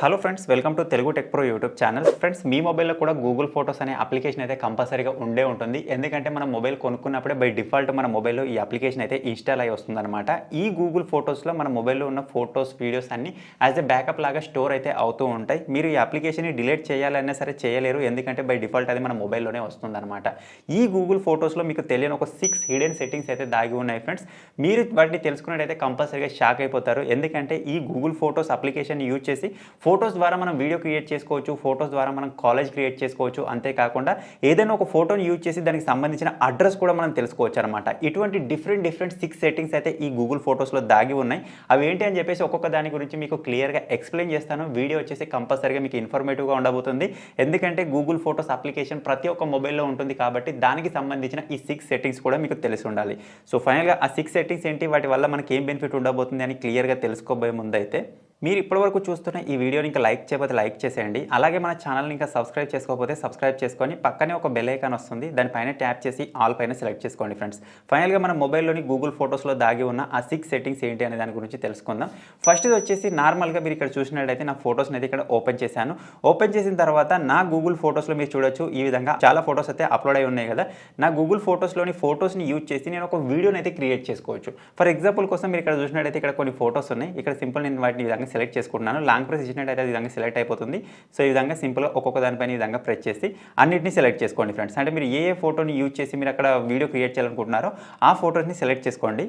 Hello friends, welcome to Telugu tech pro YouTube channel. Friends, మీ మొబైల్లో కూడా గూగుల్ ఫోటోస్ అనే అప్లికేషన్ అయితే కంపల్సరీగా ఉండే ఉంటుంది. ఎందుకంటే మనం మొబైల్ కొనుక్కున్నప్పుడే బై డిఫాల్ట్ మన మొబైల్లో ఈ అప్లికేషన్ అయితే ఇన్స్టాల్ అయ్యి వస్తుందన్నమాట. ఈ గూగుల్ ఫోటోస్లో మన మొబైల్లో ఉన్న ఫోటోస్, వీడియోస్ అన్ని యాజ్ ఎ బ్యాకప్ లాగా స్టోర్ అయితే అవుతూ ఉంటాయి. మీరు ఈ అప్లికేషన్ని డిలీట్ చేయాలన్నా సరే చేయలేరు, ఎందుకంటే బై డిఫాల్ట్ అది మన మొబైల్లోనే వస్తుందన్నమాట. ఈ గూగుల్ ఫోటోస్లో మీకు తెలియని ఒక 6 హిడెన్ సెట్టింగ్స్ అయితే దాగి ఉన్నాయి ఫ్రెండ్స్. మీరు వాటిని తెలుసుకున్నట్టయితే కంపల్సరీగా షాక్ అయిపోతారు. ఎందుకంటే ఈ గూగుల్ ఫోటోస్ అప్లికేషన్ యూజ్ చేసి ఫోటోస్ ద్వారా మనం వీడియో క్రియేట్ చేసుకోవచ్చు, ఫోటోస్ ద్వారా మనం కాలేజ్ క్రియేట్ చేసుకోవచ్చు. అంతేకాకుండా ఏదైనా ఒక ఫోటోని యూజ్ చేసి దానికి సంబంధించిన అడ్రస్ కూడా మనం తెలుసుకోవచ్చు అనమాట. ఇటువంటి డిఫరెంట్ 6 సెట్టింగ్స్ అయితే ఈ గూగుల్ ఫోటోస్లో దాగి ఉన్నాయి. అవి ఏంటి అని చెప్పేసి ఒక్కొక్క దాని గురించి మీకు క్లియర్గా ఎక్స్ప్లెయిన్ చేస్తాను. వీడియో వచ్చేసి కంపల్సరీగా మీకు ఇన్ఫర్మేటివ్గా ఉండబోతుంది. ఎందుకంటే గూగుల్ ఫోటోస్ అప్లికేషన్ ప్రతి ఒక్క మొబైల్లో ఉంటుంది కాబట్టి దానికి సంబంధించిన ఈ 6 సెట్టింగ్స్ కూడా మీకు తెలిసి ఉండాలి. సో ఫైనల్గా ఆ 6 సెట్టింగ్స్ ఏంటి, వాటి వల్ల మనకి ఏం బెనిఫిట్ ఉండబోతుంది అని క్లియర్గా తెలుసుకోబోయే ముందు అయితే మీరు ఇప్పటివరకు చూస్తున్న ఈ వీడియోని ఇంకా లైక్ చేయకపోతే లైక్ చేసేయండి. అలాగే మన ఛానల్ని ఇంకా సబ్స్క్రైబ్ చేసుకోకపోతే సబ్స్క్రైబ్ చేసుకొని పక్కనే ఒక బెల్ ఐకాన్ వస్తుంది, దానిపైన ట్యాప్ చేసి ఆల్ పైన సెలెక్ట్ చేసుకోండి ఫ్రెండ్స్. ఫైనల్గా మన మొబైల్లోని గూగుల్ ఫోటోస్లో దాగి ఉన్న ఆ 6 సెట్టింగ్స్ ఏంటి అనే దాని గురించి తెలుసుకుందాం. ఫస్ట్ ఇది వచ్చేసి నార్మల్గా మీరు ఇక్కడ చూసినట్టయితే నా ఫోటోస్ని అయితే ఇక్కడ ఓపెన్ చేశాను. ఓపెన్ చేసిన తర్వాత నా గూగుల్ ఫోటోస్లో మీరు చూడొచ్చు, ఈ విధంగా చాలా ఫోటోస్ అయితే అప్లోడ్ అయి ఉన్నాయి కదా. నా గూగుల్ ఫోటోస్లోని ఫోటోస్ని యూజ్ చేసి నేను ఒక వీడియోని అయితే క్రియేట్ చేసుకోవచ్చు. ఫర్ ఎగ్జాంపుల్ కోసం మీరు ఇక్కడ చూసినట్టయితే ఇక్కడ కొన్ని ఫోటోస్ ఉన్నాయి. ఇక్కడ సింపుల్ నేను వాటిని విధంగా సెలెక్ట్ చేసుకుంటున్నాను. లాంగ్ ప్రెస్ ఇచ్చినట్టయితే ఈ విధంగా సెలెక్ట్ అయిపోతుంది. సో ఈ విధంగా సింపుల్గా ఒక్కొక్క దానిపైన ఈ విధంగా ప్రెస్ చేసి అన్నింటినీ సెలెక్ట్ చేసుకోండి ఫ్రెండ్స్. అంటే మీరు ఏ ఫోటోని యూజ్ చేసి మీరు అక్కడ వీడియో క్రియేట్ చేయాలనుకుంటున్నారో ఆ ఫోటోని సెలెక్ట్ చేసుకోండి.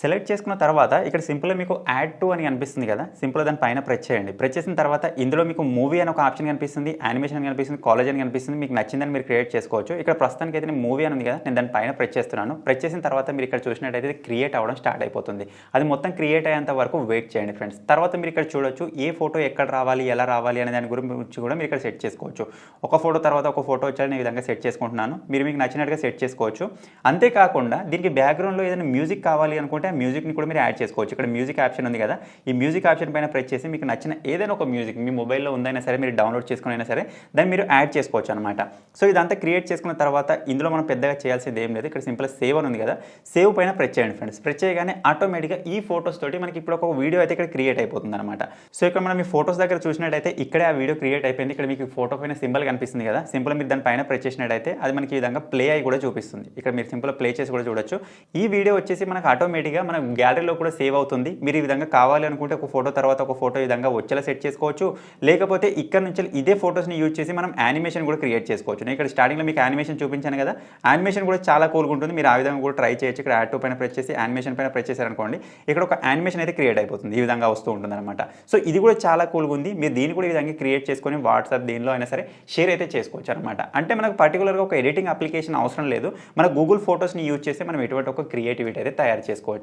సెలెక్ట్ చేసుకున్న తర్వాత ఇక్కడ సింపుల్గా మీకు యాడ్ టు అని కనిపిస్తుంది కదా, సింపుల్గా దాని పైన ప్రెస్ చేయండి. ప్రెస్ చేసిన తర్వాత ఇందులో మీకు మూవీ అని ఒక ఆప్షన్ కనిపిస్తుంది, యానిమేషన్ అని కనిపిస్తుంది, కాలేజ్ అని కనిపిస్తుంది. మీకు నచ్చిందని మీరు క్రియేట్ చేసుకోవచ్చు. ఇక్కడ ప్రస్తుతానికి అయితే నేను మూవీ అని ఉంది కదా, నేను దాని పైన ప్రెస్ చేస్తున్నాను. ప్రెస్ చేసిన తర్వాత మీరు ఇక్కడ చూసినట్టయితే క్రియేట్ అవ్వడం స్టార్ట్ అయిపోతుంది. అది మొత్తం క్రియేట్ అయ్యేంత వరకు వెయిట్ చేయండి ఫ్రెండ్స్. తర్వాత మీరు ఇక్కడ చూడొచ్చు ఏ ఫోటో ఎక్కడ రావాలి, ఎలా రావాలి అనే దాని గురించి కూడా మీరు ఇక్కడ సెట్ చేసుకోవచ్చు. ఒక ఫోటో తర్వాత ఒక ఫోటో వచ్చాలని ఈ విధంగా సెట్ చేసుకుంటున్నాను. మీరు మీకు నచ్చినట్టుగా సెట్ చేసుకోవచ్చు. అంతేకాకుండా దీనికి బ్యాక్గ్రౌండ్లో ఏదైనా మ్యూజిక్ కావాలి అనుకుంటే ఆ మ్యూజిక్ని కూడా మీరు యాడ్ చేసుకోవచ్చు. ఇక్కడ మ్యూజిక్ ఆప్షన్ ఉంది కదా, ఈ మ్యూజిక్ ఆప్షన్ పైన ప్రెస్ చేసి మీకు నచ్చిన ఏదైనా ఒక మ్యూజిక్ మీ మొబైల్లో ఉందైనా సరే, మీరు డౌన్లోడ్ చేసుకుని అయినా సరే దాన్ని మీరు యాడ్ చేసుకోవచ్చు అనమాట. సో ఇదంతా క్రియేట్ చేసుకున్న తర్వాత ఇందులో మనం పెద్దగా చేయాల్సింది ఏం లేదు. ఇక్కడ సింపుల్ సేవ్ అని ఉంది కదా, సేవ్ పైన ప్రెస్ చేయండి ఫ్రెండ్స్. ప్రెస్ చేయగానే ఆటోమేటిక్గా ఈ ఫోటోస్ తోటి మనకి ఇప్పుడు ఒక వీడియో అయితే ఇక్కడ క్రియేట్ అయిపోతుంది అనమాట. సో ఇక్కడ మనం ఈ ఫోటోస్ దగ్గర చూసినట్టయితే ఇక్కడే ఆ వీడియో క్రియేట్ అయిపోయింది. ఇక్కడ మీకు ఫోటో పైన సింబల్ కనిపిస్తుంది కదా, సింపుల్ మీరు దాని పైన ప్రెస్ చేసినట్టయితే అది మనకి ఈ విధంగా ప్లే అయ్యి కూడా చూపిస్తుంది. ఇక్కడ మీరు సింపుల్ ప్లే చేసి కూడా చూడొచ్చు. ఈ వీడియో వచ్చేసి మనకు ఆటోమేటిక్గా మన గ్యాలరీలో కూడా సేవ్ అవుతుంది. మీరు ఈ విధంగా కావాలి అనుకుంటే ఒక ఫోటో తర్వాత ఒక ఫోటో ఈ విధంగా వచ్చేలా సెట్ చేసుకోవచ్చు. లేకపోతే ఇక్కడ నుంచి ఇదే ఫోటోస్ని యూజ్ చేసి మనం యానిమేషన్ కూడా క్రియేట్ చేసుకోవచ్చు. నేను ఇక్కడ స్టార్టింగ్లో మీకు యానిమేషన్ చూపించాను కదా, యానిమేషన్ కూడా చాలా కూల్గా ఉంటుంది. మీరు ఆ విధంగా కూడా ట్రై చేయొచ్చు. ఇక్కడ యాడ్ టు పైన ప్రెస్ చేసి యానిమేషన్ పైన ప్రెస్ చేశారనుకోండి, ఇక్కడ ఒక యానిమేషన్ అయితే క్రియేట్ అయిపోతుంది. ఈ విధంగా వస్తూ ఉంటుంది అనమాట. సో ఇది కూడా చాలా కూల్గా ఉంది. మీరు దీన్ని కూడా ఈ విధంగా క్రియేట్ చేసుకొని వాట్సాప్ దీనిలో అయినా సరే షేర్ అయితే చేసుకోవచ్చు అనమాట. అంటే మనకు పర్టికులర్గా ఒక ఎడిటింగ్ అప్లికేషన్ అవసరం లేదు. మన గూగుల్ ఫోటోస్ని యూజ్ చేసి మనం ఎటువంటి ఒక క్రియేటివిటీ అయితే తయారు చేసుకోవచ్చు.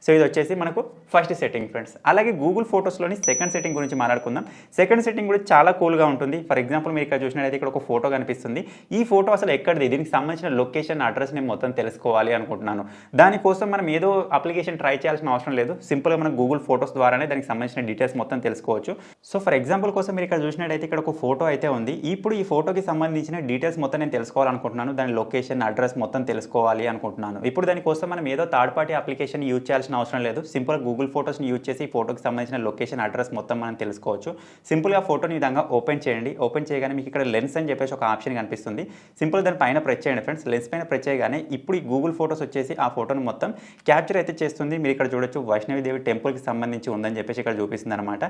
సో ఇది వచ్చేసి మనకు ఫస్ట్ సెట్టింగ్ ఫ్రెండ్స్. అలాగే గూగుల్ ఫోటోస్లోని సెకండ్ సెట్టింగ్ గురించి మాట్లాడుకుందాం. సెకండ్ సెట్టింగ్ కూడా చాలా కూల్గా ఉంటుంది. ఫర్ ఎగ్జాంపుల్ మీరు ఇక్కడ చూసినట్లయితే ఇక్కడ ఒక ఫోటో కనిపిస్తుంది. ఈ ఫోటో అసలు ఎక్కడిది, దీనికి సంబంధించిన లొకేషన్, అడ్రస్ నేను మొత్తం తెలుసుకోవాలి అనుకుంటున్నాను. దానికోసం మనం ఏదో అప్లికేషన్ ట్రై చేయాల్సిన అవసరం లేదు. సింపుల్గా మనం గూగుల్ ఫోటోస్ ద్వారానే దానికి సంబంధించిన డీటెయిల్స్ మొత్తం తెలుసుకోవచ్చు. సో ఫర్ ఎగ్జాంపుల్ కోసం మీరు ఇక్కడ చూసినట్టయితే ఇక్కడ ఒక ఫోటో అయితే ఉంది. ఇప్పుడు ఈ ఫోటోకి సంబంధించిన డీటెయిల్స్ మొత్తం నేను తెలుసుకోవాలనుకుంటున్నాను. దాని లొకేషన్, అడ్రస్ మొత్తం తెలుసుకోవాలి అనుకుంటున్నాను. ఇప్పుడు దానికోసం మనం ఏదో థర్డ్ పార్టీ అప్లికేషన్ యూజ్ చేయాల్సిన అవసరం లేదు. సింపుల్గా గూగుల్ ఫోటోస్ని యూజ్ చేసి ఈ ఫోటోకి సంబంధించిన లొకేషన్, అడ్రస్ మొత్తం మనం తెలుసుకోవచ్చు. సింపుల్గా ఫోటోని ఈ విధంగా ఓపెన్ చేయండి. ఓపెన్ చేయగానే మీకు ఇక్కడ లెన్స్ అని చెప్పేసి ఒక ఆప్షన్ కనిపిస్తుంది. సింపుల్ దాని పైన ప్రెస్ చేయండి ఫ్రెండ్స్. లెన్స్ పైన ప్రెస్ చేయగానే ఇప్పుడు ఈ గూగుల్ ఫోటోస్ వచ్చేసి ఆ ఫోటోని మొత్తం క్యాప్చర్ అయితే చేస్తుంది. మీరు ఇక్కడ చూడొచ్చు వైష్ణవిదేవి టెంపుల్కి సంబంధించి ఉందని చెప్పేసి ఇక్కడ చూపిస్తుంది అనమాట.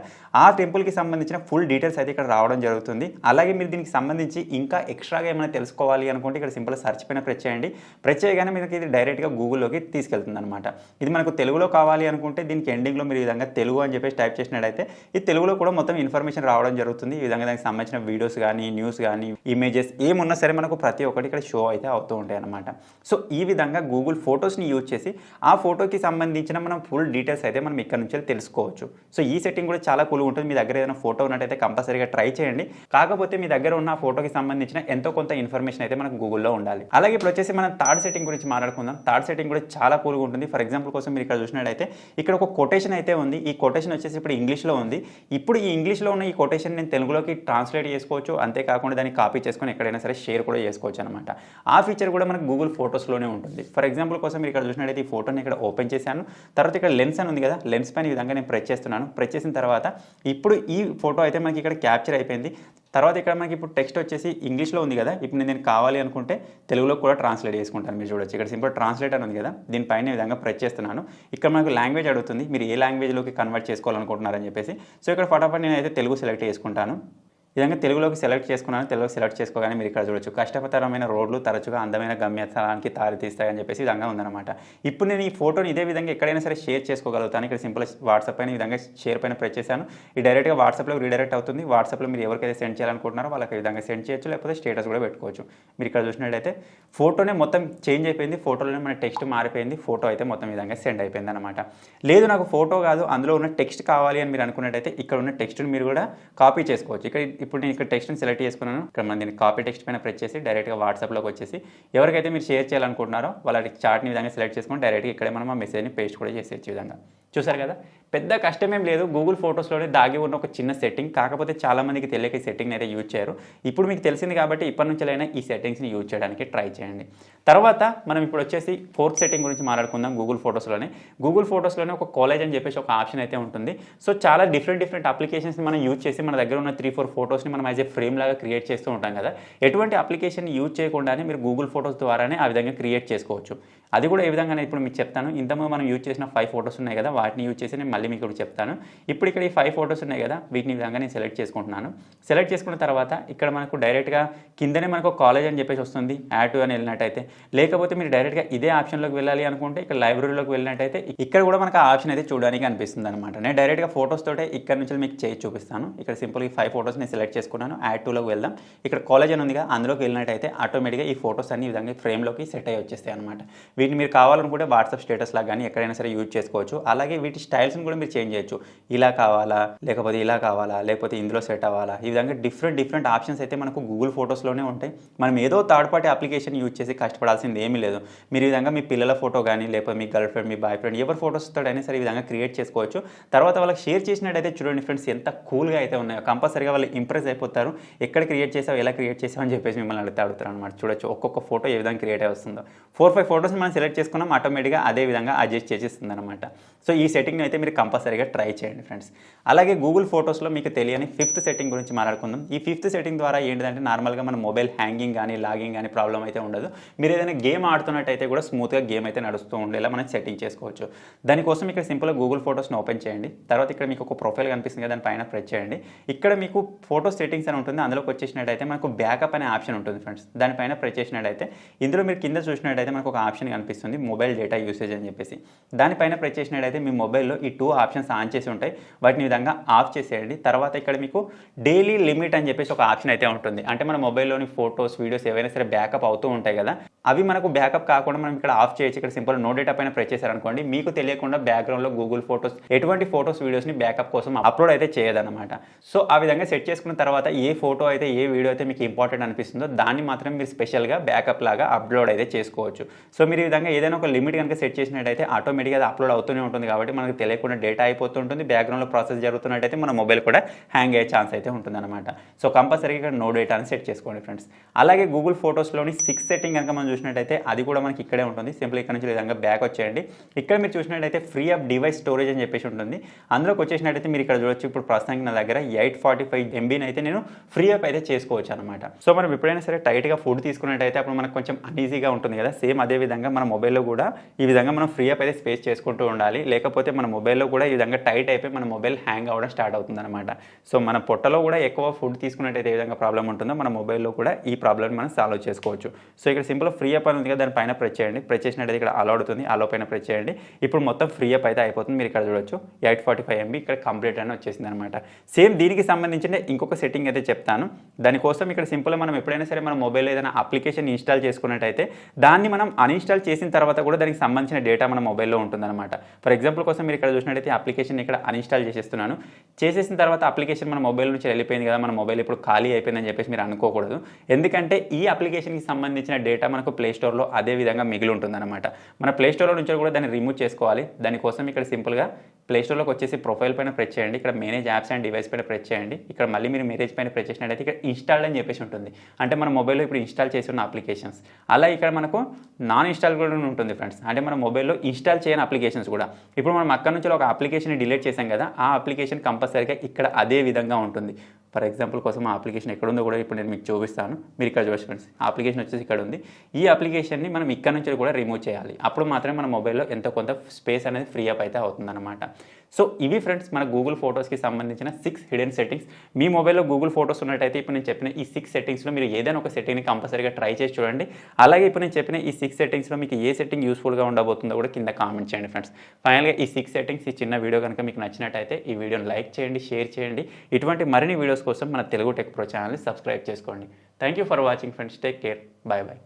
ఆ టెంపుల్కి సంబంధించిన ఫుల్ డీటెయిల్స్ అయితే ఇక్కడ రావడం జరుగుతుంది. అలాగే మీరు దీనికి సంబంధించి ఇంకా ఎక్స్ట్రాగా ఏమైనా తెలుసుకోవాలి అనుకుంటే ఇక్కడ సింపుల్ సెర్చ్ పైన ప్రెస్ చేయండి. ప్రెస్ చేయగానే మీకు ఇది డైరెక్ట్గా గూగుల్లోకి తీసుకెళ్తుంది అనమాట. ఇది మనకు తెలుగులో కావాలి అనుకుంటే దీనికి ఎండింగ్లో మీరు ఈ విధంగా తెలుగు అని చెప్పేసి టైప్ చేసినట్టయితే ఈ తెలుగులో కూడా మొత్తం ఇన్ఫర్మేషన్ రావడం జరుగుతుంది. ఈ విధంగా దానికి సంబంధించిన వీడియోస్ కానీ, న్యూస్ కానీ, ఇమేజెస్ ఏమున్నా సరే మనకు ప్రతి ఒక్కటి ఇక్కడ షో అయితే అవుతూ ఉంటాయి అన్నమాట. సో ఈ విధంగా గూగుల్ ఫోటోస్ని యూజ్ చేసి ఆ ఫోటోకి సంబంధించిన మనం ఫుల్ డీటెయిల్స్ అయితే మనం ఇక్కడ నుంచి తెలుసుకోవచ్చు. సో ఈ సెట్టింగ్ కూడా చాలా కూల్గా ఉంటుంది. మీ దగ్గర ఏదైనా ఫోటో ఉన్నట్టయితే కంపల్సరీగా ట్రై చేయండి. కాకపోతే మీ దగ్గర ఉన్న ఫోటోకి సంబంధించిన ఎంతో కొంత ఇన్ఫర్మేషన్ అయితే మనకు గూగుల్లో ఉండాలి. అలాగే ఇప్పుడు వచ్చేసి మనం థర్డ్ సెట్టింగ్ గురించి మాట్లాడుకుందాం. థర్డ్ సెట్టింగ్ కూడా చాలా కూల్గా ఉంటుంది. ఫర్ ఎగ్జాంపుల్ కోసం మీరు ఇక్కడ చూసినట్టయితే ఇక్కడ ఒక కొటేషన్ అయితే ఉంది. ఈ కొటేషన్ వచ్చేసి ఇప్పుడు ఇంగ్లీష్లో ఉంది. ఇప్పుడు ఈ ఇంగ్లీష్లో ఉన్న ఈ కొటేషన్ నేను తెలుగులోకి ట్రాన్స్లేట్ చేసుకోవచ్చు. అంతేకాకుండా దాన్ని కాపీ చేసుకొని ఎక్కడైనా సరే షేర్ కూడా చేసుకోవచ్చు అనమాట. ఆ ఫీచర్ కూడా మనకు గూగుల్ ఫొటోస్లోనే ఉంటుంది. ఫర్ ఎగ్జాంపుల్ కోసం మీరు ఇక్కడ చూసినట్టయితే ఈ ఫోటోని ఇక్కడ ఓపెన్ చేశాను. తర్వాత ఇక్కడ లెన్స్ అని ఉంది కదా, లెన్స్ పైన ఈ విధంగా నేను ప్రెస్ చేస్తున్నాను. ప్రెస్ చేసిన తర్వాత ఇప్పుడు ఈ ఫోటో అయితే మనకి ఇక్కడ క్యాప్చర్ అయిపోయింది. తర్వాత ఇక్కడ మనకి ఇప్పుడు టెక్స్ట్ వచ్చేసి ఇంగ్లీష్లో ఉంది కదా, ఇప్పుడు నేను కావాలి అనుకుంటే తెలుగులో కూడా ట్రాన్స్లేట్ చేసుకుంటాను. మీరు చూడొచ్చు ఇక్కడ సింపుల్ ట్రాన్స్లేట్ అని ఉంది కదా, దీనిపైన ఈ విధంగా ప్రెస్ చేస్తున్నాను. ఇక్కడ మనకు లాంగ్వేజ్ అడుగుతుంది, మీరు ఏ లాంగ్వేజ్లోకి కన్వర్ట్ చేసుకోవాలనుకుంటున్నారని చెప్పేసి. సో ఇక్కడ ఫటాఫట్ నేనైతే తెలుగు సెలెక్ట్ చేసుకుంటాను. ఈ విధంగా తెలుగులోకి సెలెక్ట్ చేసుకున్నాను. తెలుగులోకి సెలెక్ట్ చేసుకోగానే మీరు ఇక్కడ చూడొచ్చు, కష్టతరమైన రోడ్లు తరచుగా అందమైన గమ్యస్థానానికి దారితీస్తాయని చెప్పేసి ఈ విధంగా ఉందన్నమాట. ఇప్పుడు నేను ఈ ఫోటోని ఇదే విధంగా ఎక్కడైనా సరే షేర్ చేసుకోగలుగుతాను. ఇక్కడ సింపుల్ వాట్సాప్ పైన ఈ విధంగా షేర్ పైన ప్రెస్ చేశాను. ఈ డైరెక్ట్గా వాట్సాప్లో రీడైరెక్ట్ అవుతుంది. వాట్సాప్లో మీరు ఎవరికైతే సెండ్ చేయాలనుకుంటున్నారో వాళ్ళకి ఈ విధంగా సెండ్ చేయొచ్చు, లేకపోతే స్టేటస్ కూడా పెట్టుకోవచ్చు. మీరు ఇక్కడ చూసినట్టయితే ఫోటోనే మొత్తం చేంజ్ అయిపోయింది. ఫోటోలోనే మన టెక్స్ట్ మారిపోయింది. ఫోటో అయితే మొత్తం ఈ విధంగా సెండ్ అయిపోయింది అనమాట. లేదు నాకు ఫోటో కాదు, అందులో ఉన్న టెక్స్ట్ కావాలి అని మీరు అనుకున్నట్టయితే ఇక్కడ ఉన్న టెక్స్ట్ని మీరు కూడా కాపీ చేసుకోవచ్చు. ఇప్పుడు నేను ఇక్కడ టెక్స్ట్ని సెలెక్ట్ చేసుకున్నాను. ఇక్కడ మనం దీన్ని కాపీ టెక్స్ట్ పైన ప్రెస్ చేసి డైరెక్ట్గా వాట్సాప్లోకి వచ్చేసి ఎవరికైతే మీరు షేర్ చేయాలనుకుంటున్నారో వాళ్ళ చాట్ని విధంగా సెలెక్ట్ చేసుకొని డైరెక్ట్గా ఇక్కడే మనం ఆ మెసేజ్ని పేస్ట్ కూడా చేసేయచ్చు విధంగా. చూసారు కదా, పెద్ద కష్టమేం లేదు. గూగుల్ ఫొటోస్లోనే దాగి ఉన్న ఒక చిన్న సెట్టింగ్. కాకపోతే చాలామందికి తెలియక ఈ సెట్టింగ్ అయితే యూజ్ చేయరు. ఇప్పుడు మీకు తెలిసింది కాబట్టి ఇప్పటి నుంచైనా ఈ సెట్టింగ్స్ని యూజ్ చేయడానికి ట్రై చేయండి. తర్వాత మనం ఇప్పుడు వచ్చేసి ఫోర్త్ సెట్టింగ్ గురించి మాట్లాడుకుందాం. గూగుల్ ఫొటోస్లోనే ఒక కాలేజ్ అని చెప్పేసి ఒక ఆప్షన్ అయితే ఉంటుంది. సో చాలా డిఫరెంట్ అప్లికేషన్స్ని మనం యూజ్ చేసి మన దగ్గర ఉన్న 3-4 ఫొటోస్ని మనం యాజ్ ఏ ఫ్రేమ్ లాగా క్రియేట్ చేస్తూ ఉంటాం కదా. ఎటువంటి అప్లికేషన్ యూజ్ చేయకుండానే మీరు గూగుల్ ఫొటోస్ ద్వారానే ఆ విధంగా క్రియేట్ చేసుకోవచ్చు. అది కూడా ఏ విధంగా ఇప్పుడు మీకు చెప్తాను. ఇంతకుముందు మనం యూజ్ చేసిన 5 ఫొటోస్ ఉన్నాయి కదా, వాటిని యూజ్ చేసి నేను మళ్ళీ మీకు ఇప్పుడు చెప్తాను. ఇప్పుడు ఇక్కడ ఈ 5 ఫొటోస్ ఉన్నాయి కదా, వీటిని విధంగా నేను సెలెక్ట్ చేసుకుంటున్నాను. సెలెక్ట్ చేసుకున్న తర్వాత ఇక్కడ మనకు డైరెక్ట్గా కిందనే మనకు కాలేజ్ అని చెప్పేసి వస్తుంది. యాడ్ టు అని వెళ్ళినట్టయితే, లేకపోతే మీరు డైరెక్ట్గా ఇదే ఆప్షన్లోకి వెళ్ళాలి అనుకుంటే ఇక్కడ లైబ్రరీలోకి వెళ్ళినట్టయితే ఇక్కడ కూడా మనకు ఆ ఆప్షన్ అయితే చూడడానికి అనిపిస్తుంది అనమాట. నేను డైరెక్ట్గా ఫొటోస్ తోటే ఇక్కడ నుంచి మీకు చేసి చూపిస్తాను. ఇక్కడ సింపుల్గా 5 ఫొటోస్ నేను సెలెక్ట్ చేసుకున్నాను. యాడ్ టూలోకి వెళ్దాం. ఇక్కడ కాలేజ్ అని ఉంది కదా, అందులోకి వెళ్ళినట్టయితే ఆటోమేటిక్గా ఈ ఫొటోస్ అన్ని ఈ విధంగా ఫ్రేమ్లోకి సెట్ అయ్యి వచ్చేస్తాయి అనమాట. వీటిని మీరు కావాలనుకుంటే వాట్సాప్ స్టేటస్ లాగా కానీ ఎక్కడైనా సరే యూజ్ చేసుకోవచ్చు. అలాగే వీటి స్టైల్స్ని కూడా మీరు చేంజ్ చేయొచ్చు. ఇలా కావాలా, లేకపోతే ఇలా కావాలా, లేకపోతే ఇందులో సెట్ అవ్వాలా, ఈ విధంగా డిఫరెంట్ ఆప్షన్స్ అయితే మనకు గూగుల్ ఫొటోస్లోనే ఉంటాయి. మనం ఏదో థర్డ్ పార్టీ అప్లికేషన్ యూజ్ చేసి కష్టపడాల్సింది ఏమీ లేదు. మీరు ఈ విధంగా మీ పిల్లల ఫోటో కానీ, లేకపోతే మీ గర్ల్ ఫ్రెండ్, మీ బాయ్ ఫ్రెండ్ ఎవరి ఫోటోస్ తోడైనా సరే ఈ విధంగా క్రియేట్ చేసుకోవచ్చు. తర్వాత వాళ్ళకి షేర్ చేసినట్టయితే చూడండి ఫ్రెండ్స్, ఎంత కూల్గా అయితే ఉన్నాయో. కంపల్సరీగా వాళ్ళు ఇంప్రెస్ అయిపోతారు. ఎక్కడ క్రియేట్ చేసావు, ఎలా క్రియేట్ చేసావు అని చెప్పేసి మిమ్మల్ని అడుగుతారు అనమాట. చూడొచ్చు ఒక్కొక్క ఫోటో ఏ విధంగా క్రియేట్ అయి వస్తుందో. 4-5 ఫోటోస్ మనం సెలెక్ట్ చేసుకున్నాం, ఆటోమేటిక్గా అదే విధంగా అడ్జస్ట్ చేసేస్తుంది అనమాట. సో ఈ సెట్టింగ్ని అయితే మీరు కంపల్సరీగా ట్రై చేయండి ఫ్రెండ్స్. అలాగే గూగుల్ ఫొటోస్లో మీకు తెలియని 5th సెట్టింగ్ గురించి మాట్లాడుకుందాం. ఈ 5th సెట్టింగ్ ద్వారా ఏంటంటే నార్మల్గా మన మొబైల్ హ్యాంగింగ్ కానీ లాగింగ్ కానీ ప్రాబ్లం అయితే ఉండదు. మీరు ఏదైనా గేమ్ ఆడుతున్నట్టయితే కూడా స్మూత్గా గేమ్ అయితే నడుస్తూ ఉండేలా మనం సెట్టింగ్ చేసుకోవచ్చు. దానికోసం ఇక్కడ సింపుల్గా గూగుల్ ఫొటోస్ని ఓపెన్ చేయండి. తర్వాత ఇక్కడ మీకు ఒక ప్రొఫైల్ కనిపిస్తుంది కదా, దానిపైన ప్రెస్ చేయండి. ఇక్కడ మీకు ఫోటో సెట్టింగ్స్ అని ఉంటుంది. అందులోకి వచ్చేసినట్టయితే మనకు బ్యాకప్ అనే ఆప్షన్ ఉంటుంది ఫ్రెండ్స్. దానిపైన ప్రెస్ చేసినట్టయితే ఇందులో మీరు కింద చూసినట్టయితే మనకు ఒక ఆప్షన్ కనిపిస్తుంది, మొబైల్ డేటా యూసేజ్ అని చెప్పేసి. దానిపైన ప్రెస్ చేసినట్టయితే మీ మొబైల్లో ఈ 2 ఆప్షన్స్ ఆన్ చేసి ఉంటాయి. వాటిని విధంగా ఆఫ్ చేసేయండి. తర్వాత ఇక్కడ మీకు డైలీ లిమిట్ అని చెప్పేసి ఒక ఆప్షన్ అయితే ఉంటుంది. అంటే మన మొబైల్లోని ఫోటోస్, వీడియోస్ ఏవైనా సరే బ్యాకప్ అవుతూ ఉంటాయి కదా, అవి మనకు బ్యాకప్ కాకుండా మనం ఇక్కడ ఆఫ్ చేయొచ్చు. ఇక్కడ సింపుల్ నో డేటా పైన ప్రెస్ చేశారనుకోండి, మీకు తెలియకుండా బ్యాక్గ్రౌండ్లో గూగుల్ ఫోటోస్ ఎటువంటి ఫోటోస్, వీడియోస్ని బ్యాకప్ కోసం అప్లోడ్ అయితే చేయదన్నమాట. సో ఆ విధంగా సెట్ చేసుకున్న తర్వాత ఏ ఫోటో అయితే, ఏ వీడియో అయితే మీకు ఇంపార్టెంట్ అనిపిస్తుందో దాన్ని మాత్రం మీరు స్పెషల్గా బ్యాకప్ లాగా అప్లోడ్ అయితే చేసుకోవచ్చు. సో మీరు ఈ విధంగా ఏదైనా ఒక లిమిట్ కనుక సెట్ చేసినట్టయితే ఆటోమేటిక్గా అది అప్లోడ్ అవుతూనే ఉంటుంది. కాబట్టి మనకు తెలియకుండా డేటా అయిపోతుంటుంది. బ్యాక్గ్రౌండ్లో ప్రాసెస్ జరుగుతున్నట్టయితే మన మొబైల్ కూడా హ్యాంగ్ అయ్యే ఛాన్స్ అయితే ఉంటుంది అనమాట. సో కంపల్సరీగా ఇక్కడ నో డేటా అని సెట్ చేసుకోండి ఫ్రెండ్స్. అలాగే గూగుల్ ఫొటోస్లోని 6th సెట్టింగ్ కనుక మనం చూసినట్టయితే అది కూడా మనకి ఇక్కడే ఉంటుంది. సింపుల్ ఇక్కడ నుంచి విధంగా బ్యాక్ వచ్చేయండి. ఇక్కడ మీరు చూసినట్టయితే ఫ్రీ అప్ డివైస్ స్టోరేజ్ అని చెప్పేసి ఉంటుంది. అందులోకి వచ్చేసినట్టయితే మీరు ఇక్కడ చూడొచ్చు, ఇప్పుడు ప్రస్తుతానికి నా దగ్గర 845 MBని అయితే నేను ఫ్రీ అప్ అయితే చేసుకోవచ్చు అనమాట. సో మనం ఎప్పుడైనా సరే టైట్గా ఫుడ్ తీసుకున్నట్టయితే అప్పుడు మనకు కొంచెం అన్ఈజీగా ఉంటుంది కదా, సేమ్ అదే విధంగా మన మొబైల్లో కూడా ఈ విధంగా మనం ఫ్రీ అప్ అయితే స్పేస్ చేసుకుంటూ ఉండాలి. లేకపోతే మన మొబైల్లో కూడా ఈ విధంగా టైట్ అయిపోయి మన మొబైల్ హ్యాంగ్ అవ్వడం స్టార్ట్ అవుతుంది అనమాట. సో మన పొట్టలో కూడా ఎక్కువ ఫుడ్ తీసుకున్నట్టయితే ఏ విధంగా ప్రాబ్లం ఉంటుందో మన మొబైల్లో కూడా ఈ ప్రాబ్లమ్ మనం సాల్వ్ చేసుకోవచ్చు. సో ఇక్కడ సింపుల్ ఫ్రీ అప్ అని ఉంది కదా, దానిపైన ప్రెస్ చేయండి. ప్రెస్ చేసినట్టయితే ఇక్కడ అలో అవుతుంది, అలో పైన ప్రెస్ చేయండి. ఇప్పుడు మొత్తం ఫ్రీ అప్ అయితే అయిపోతుంది. మీరు ఇక్కడ చూడొచ్చు 845 MB ఇక్కడ కంప్లీట్ అని వచ్చేసింది అనమాట. సేమ్ దీనికి సంబంధించిన ఇంకొక సెట్టింగ్ అయితే చెప్తాను. దానికోసం ఇక్కడ సింపుల్ మనం ఎప్పుడైనా సరే మన మొబైల్లో ఏదైనా అప్లికేషన్ ఇన్స్టాల్ చేసుకున్నట్టయితే దాన్ని మనం అన్ఇన్స్టాల్ చేసిన తర్వాత కూడా దానికి సంబంధించిన డేటా మన మొబైల్లో ఉంటుందన్నమాట. ఫర్ ఎగ్జాంపుల్ కోసం మీరు ఇక్కడ చూసినట్టయితే అప్లికేషన్ ఇక్కడ అన్ఇన్‌స్టాల్ చేసేస్తున్నాను. చేసేసిన తర్వాత అప్లికేషన్ మన మొబైల్ నుంచి వెళ్ళిపోయింది కదా, మన మొబైల్ ఇప్పుడు ఖాళీ అయిపోయిందని చెప్పేసి మీరు అనుకోకూడదు. ఎందుకంటే ఈ అప్లికేషన్‌కి సంబంధించిన డేటా మనకు ప్లే స్టోర్‌లో అదే విధంగా మిగిలి ఉంటుందన్నమాట. మన ప్లే స్టోర్‌లో నుంచి కూడా దాన్ని రిమూవ్ చేసుకోవాలి. దానికోసం ఇక్కడ సింపుల్‌గా ప్లే స్టోర్‌లోకి వచ్చేసి ప్రొఫైల్ పైన ప్రెస్ చేయండి. ఇక్కడ మేనేజ్ యాప్స్ అండ్ డివైస్ పైన ప్రెస్ చేయండి. ఇక్కడ మళ్ళీ మీరు మేనేజ్ పైన ప్రెస్ చేసినట్టయితే ఇక్కడ ఇన్‌స్టాల్డ్ అని చెప్పేసి ఉంటుంది. అంటే మన మొబైల్‌లో ఇప్పుడు ఇన్‌స్టాల్ చేసి ఉన్న అప్లికేషన్స్. అలా ఇక్కడ మనకు నాన్ ఇన్‌స్టాల్ కూడా ఉంటుంది ఫ్రెండ్స్. అంటే మన మొబైల్‌లో ఇన్‌స్టాల్ చేయని అప్లికేషన్స్ కూడా. ఇప్పుడు మనం అక్కడి నుంచి ఒక అప్లికేషన్‌ని డిలీట్ చేసాం కదా, ఆ అప్లికేషన్ కంపల్సరీగా ఇక్కడ అదే విధంగా ఉంటుంది. ఫర్ ఎగ్జాంపుల్ కోసం ఆ అప్లికేషన్ ఎక్కడుందో కూడా ఇప్పుడు నేను మీకు చూపిస్తాను. మీరు ఇక్కడ చూడండి ఫ్రెండ్స్, ఆ అప్లికేషన్ వచ్చేసి ఇక్కడ ఉంది. ఈ అప్లికేషన్ని మనం ఇక్కడ నుంచి కూడా రిమూవ్ చేయాలి. అప్పుడు మాత్రమే మన మొబైల్‌లో ఎంతో కొంత స్పేస్ అనేది ఫ్రీ అప్ అయితే అవుతుందన్నమాట. సో ఇవి ఫ్రెండ్స్ మన గూగుల్ ఫోటోస్కి సంబంధించిన 6 హిడెన్ సెట్టింగ్స్. మీ మొబైల్లో గూగుల్ ఫోటోస్ ఉన్నట్టయితే ఇప్పుడు నేను చెప్పిన ఈ 6 సెట్టింగ్స్లో మీరు ఏదైనా ఒక సెట్టింగ్ని కంపల్సరీగా ట్రై చేసి చూడండి. అలాగే ఇప్పుడు నేను చెప్పిన ఈ 6 సెట్టింగ్స్లో మీకు ఏ సెట్టింగ్ యూస్ఫుల్గా ఉండబోతుందో కూడా కింద కామెంట్ చేయండి ఫ్రెండ్స్. ఫైనల్గా ఈ 6 సెట్టింగ్స్, ఈ చిన్న వీడియో కనుక మీకు నచ్చినట్టయితే ఈ వీడియోని లైక్ చేయండి, షేర్ చేయండి. ఇటువంటి మరిన్ని వీడియోస్ కోసం మన తెలుగు టెక్ ప్రో ఛానల్ని సబ్స్క్రైబ్ చేసుకోండి. Thank you for watching friends. Take care. Bye bye.